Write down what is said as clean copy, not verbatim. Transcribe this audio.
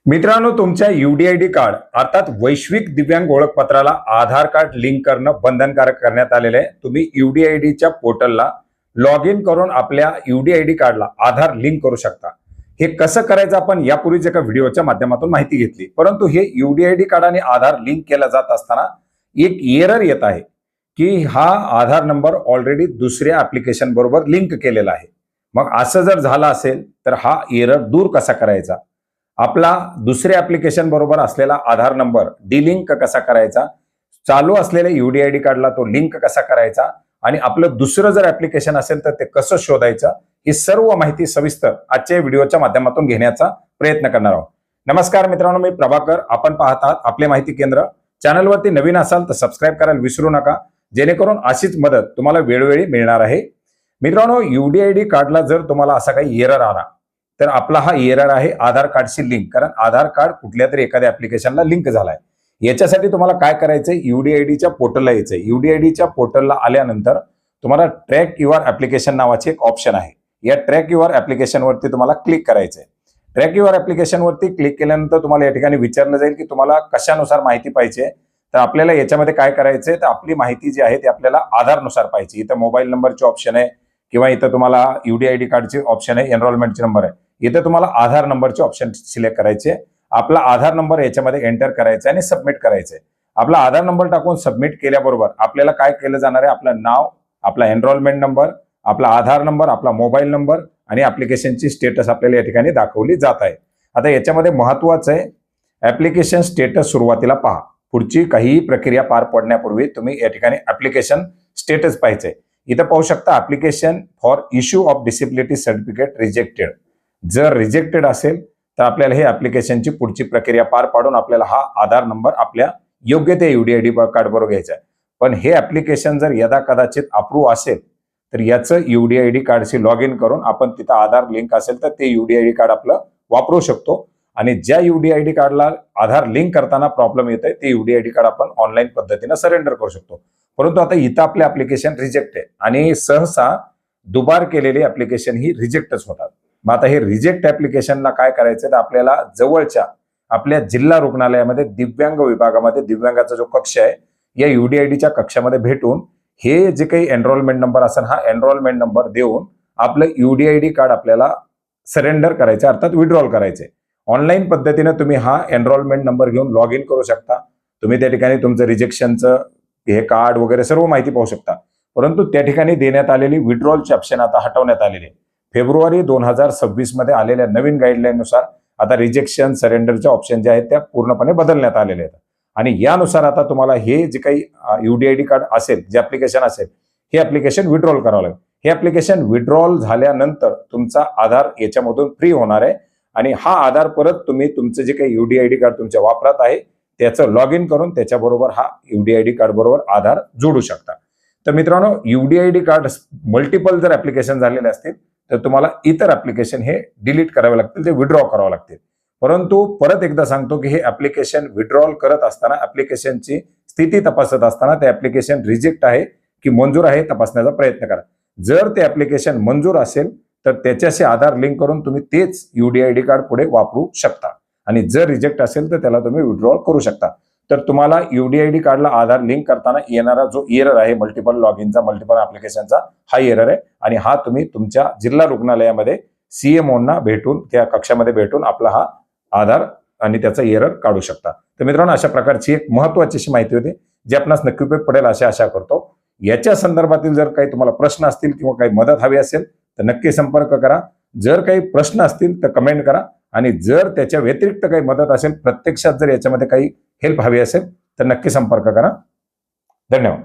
मित्रांनो, तुमच्या UDID card अर्थात वैश्विक दिव्यांग ओळखपत्राला आधार कार्ड लिंक करणं बंधनकारक करण्यात आलेले आहे। तुम्ही यूडीआयडीच्या पोर्टलला लॉग इन करून आपल्या यूडीआयडी कार्डला आधार लिंक करू शकता। हे कसं करायचं आपण यापूर्वीच एका व्हिडिओच्या माध्यमातून माहिती घेतली, परंतु हे यूडीआयडी कार्ड आणि आधार लिंक केला जात असताना एक एरर येत आहे की हा आधार नंबर ऑलरेडी दुसऱ्या ऍप्लिकेशन बरोबर लिंक केलेला आहे। मग असं जर झालं असेल तर हा एरर दूर कसा करायचा, आपला दुसऱ्या ऍप्लिकेशन बरोबर असलेला आधार नंबर डिलिंक कसा करायचा, चालू असलेल्या यूडीआयडी कार्डला तो लिंक कसा करायचा आणि आपलं दुसरं जर ऍप्लिकेशन असेल तर ते कसं शोधायचं, ही सर्व माहिती सविस्तर आजच्या व्हिडिओच्या माध्यमातून घेण्याचा प्रयत्न करणार आहोत। नमस्कार मित्रांनो, मी प्रभाकर, आपण पाहत आहात आपले माहिती केंद्र। चॅनलवरती नवीन असाल तर सबस्क्राईब करायला विसरू नका, जेणेकरून अशीच मदत तुम्हाला वेळोवेळी मिळणार आहे। मित्रांनो, यूडीआयडी कार्डला जर तुम्हाला असा काही एरर आला तर आपला हा एरर आहे आधार कार्डशी लिंक, कारण आधार कार्ड कुठल्या तरी एखाद्या ऍप्लिकेशनला लिंक झालाय। याच्यासाठी तुम्हाला काय करायचंय, यूडीआयडीच्या पोर्टलला यायचंय। यूडीआयडीच्या पोर्टलला आल्यानंतर तुम्हाला ट्रॅक युअर ऍप्लिकेशन नावाचे एक ऑप्शन आहे। या ट्रॅक युअर ऍप्लिकेशन वरती तुम्हाला क्लिक करायचंय। ट्रॅक युअर ऍप्लिकेशन वरती क्लिक केल्यानंतर तुम्हाला या ठिकाणी विचारलं जाईल की तुम्हाला कशानुसार माहिती पाहिजे। तर आपल्याला याच्यामध्ये काय करायचंय, तर आपली माहिती जी आहे ती आपल्याला आधारनुसार पाहिजे। इथं मोबाईल नंबरचे ऑप्शन आहे किंवा इथं तुम्हाला यूडीआयडी कार्डचे ऑप्शन आहे, एनरोलमेंटचे नंबर आहे। इथे तुम्हाला आधार नंबरचे ऑप्शन सिलेक्ट करायचे। आपला आधार नंबर याच्यामध्ये एंटर करायचा आणि सबमिट करायचंय। आपला आधार नंबर टाकून सबमिट केल्याबरोबर आपल्याला काय केलं जाणार आहे, आपलं नाव, आपला एनरोलमेंट नंबर, आपला आधार नंबर, आपला मोबाईल नंबर आणि ऍप्लिकेशनची स्टेटस आपल्याला या ठिकाणी दाखवली जात आहे। आता याच्यामध्ये महत्वाचं आहे, ऍप्लिकेशन स्टेटस सुरुवातीला पहा। पुढची काही प्रक्रिया पार पडण्यापूर्वी तुम्ही या ठिकाणी ऍप्लिकेशन स्टेटस पाहायचंय। इथं पाहू शकता, application for issue of disability certificate rejected. जर रिजेक्टेड असेल तर आपल्याला हे ऍप्लिकेशनची पुढची प्रक्रिया पार पाडून आपल्याला हा आधार नंबर आपल्या योग्य ते यूडीआयडी कार्ड बरोबर घ्यायचा आहे। पण हे ऍप्लिकेशन जर यदा कदाचित अप्रूव्ह असेल तर याचं यूडीआयडी कार्डशी लॉग इन करून आपण तिथं आधार लिंक असेल तर ते यूडीआयडी कार्ड आपलं वापरू शकतो। आणि ज्या यूडीआयडी कार्डला आधार लिंक करताना प्रॉब्लेम येत आहे ते यूडीआयडी कार्ड आपण ऑनलाईन पद्धतीने सरेंडर करू शकतो। परंतु आता इथं आपले ऍप्लिकेशन रिजेक्ट आहे आणि सहसा दुबार केलेली ऍप्लिकेशन ही रिजेक्टच होतात। मग आता हे रिजेक्ट ऍप्लिकेशनला काय करायचं, तर आपल्याला जवळच्या आपल्या जिल्हा रुग्णालयामध्ये दिव्यांग विभागामध्ये दिव्यांगाचा जो कक्ष आहे या यूडीआयडीच्या कक्षामध्ये भेटून हे जे काही एनरोलमेंट नंबर असेल हा एनरोलमेंट नंबर देऊन आपलं यूडीआयडी कार्ड आपल्याला सरेंडर करायचं, अर्थात विड्रॉल करायचे। ऑनलाईन पद्धतीने तुम्ही हा एनरोलमेंट नंबर घेऊन लॉग इन करू शकता। तुम्ही त्या ठिकाणी तुमचं रिजेक्शनचं हे कार्ड वगैरे सर्व माहिती पाहू शकता। परंतु त्या ठिकाणी देण्यात आलेली विड्रॉलची ऑप्शन आता हटवण्यात आलेली आहे। फेब्रुवारी 2026 मध्ये आलेल्या नवीन गाईडलाईन नुसार आता रिजेक्शन सरेंडरच्या ऑप्शन जे आहेत त्या पूर्णपणे बदलण्यात आलेले आहेत आणि यानुसार आता तुम्हाला हे जे काही यूडीआयडी कार्ड असेल, जे ऍप्लिकेशन असेल, हे ऍप्लिकेशन विड्रॉल करावं लागेल। हे ऍप्लिकेशन विड्रॉल झाल्यानंतर तुमचा आधार याच्यामधून फ्री होणार आहे आणि हा आधार परत तुम्ही तुमचं जे काही यूडीआयडी कार्ड तुमच्या वापरात आहे त्याचं लॉग इन करून त्याच्याबरोबर हा यूडीआयडी कार्ड बरोबर आधार जोडू शकता। तर मित्रांनो, यूडीआयडी कार्ड मल्टिपल जर ऍप्लिकेशन झालेले असतील तर तुम्हाला इतर ऍप्लिकेशन हे डिलीट करावे लागतील, ते विड्रॉ करावे लागतील। परंतु परत एकदा सांगतो की हे ऍप्लिकेशन विड्रॉल करत असताना ऍप्लिकेशनची स्थिती तपासत असताना ते ऍप्लिकेशन रिजेक्ट आहे की मंजूर आहे तपासण्याचा प्रयत्न करा। जर ते ऍप्लिकेशन मंजूर असेल तर त्याच्याशी आधार लिंक करून तुम्ही तेच यूडीआयडी कार्ड पुढे वापरू शकता आणि जर रिजेक्ट असेल तर त्याला तुम्ही विड्रॉल करू शकता। तर तुम्हाला यूडीआयडी कार्डला आधार लिंक करताना येणारा जो एरर आहे मल्टिपल लॉग इनचा, मल्टिपल ऍप्लिकेशनचा, हा एरर आहे आणि हा तुम्ही तुमच्या जिल्हा रुग्णालयामध्ये सीएमओना भेटून त्या कक्षामध्ये भेटून आपला हा आधार आणि त्याचा एरर काढू शकता। तर मित्रांनो, अशा प्रकारची एक महत्त्वाची अशी माहिती होती जी आपणास नक्की उपयोग पडेल अशी आशा करतो। याच्या संदर्भातील जर काही तुम्हाला प्रश्न असतील किंवा काही मदत हवी असेल तर नक्की संपर्क करा। जर काही प्रश्न असतील तर कमेंट करा आणि जर त्याच्या व्यतिरिक्त काही मदत असेल, प्रत्यक्षात जर याच्यामध्ये काही हेल्प हवी असेल तर नक्की संपर्क करा। धन्यवाद।